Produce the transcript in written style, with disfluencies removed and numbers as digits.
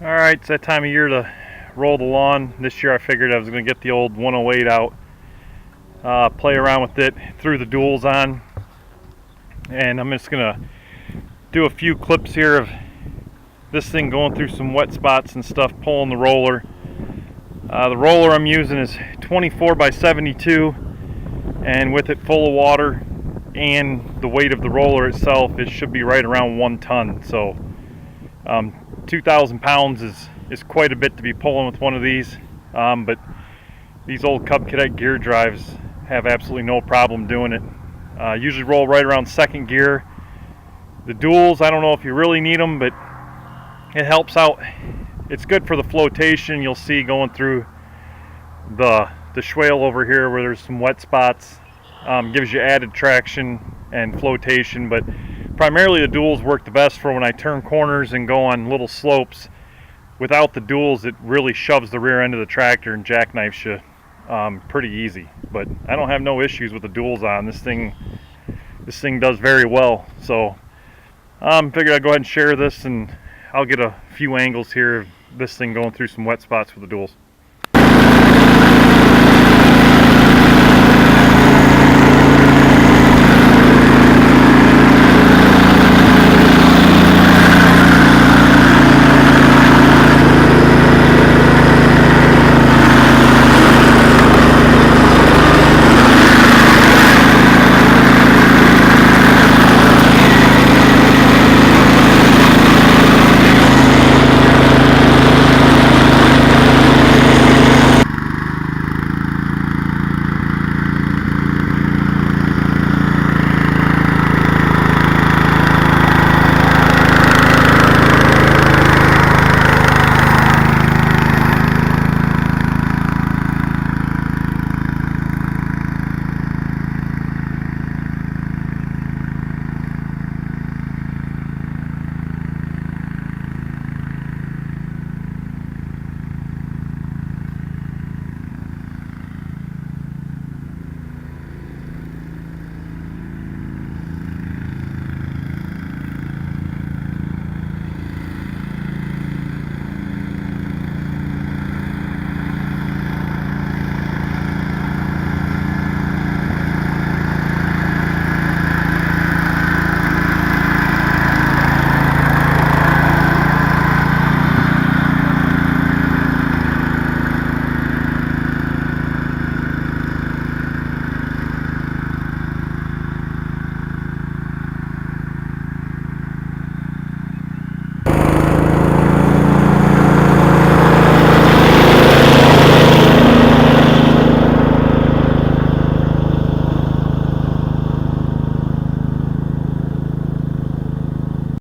Alright, it's that time of year to roll the lawn. This year I figured I was going to get the old 108 out, play around with it, threw the duels on, and I'm just going to do a few clips here of this thing going through some wet spots and stuff, pulling the roller. The roller I'm using is 24 by 72, and with it full of water and the weight of the roller itself, it should be right around 1 ton. So 2,000 pounds is quite a bit to be pulling with one of these, but these old Cub Cadet gear drives have absolutely no problem doing it. Usually roll right around second gear. The duels, I don't know if you really need them, but it helps out. It's good for the flotation. You'll see going through the swale over here where there's some wet spots. Gives you added traction and flotation, but primarily the duels work the best for when I turn corners and go on little slopes. Without the duels, it really shoves the rear end of the tractor and jackknifes you pretty easy. But I don't have no issues with the duels on. This thing does very well. So figured I'd go ahead and share this, and I'll get a few angles here of this thing going through some wet spots with the duels.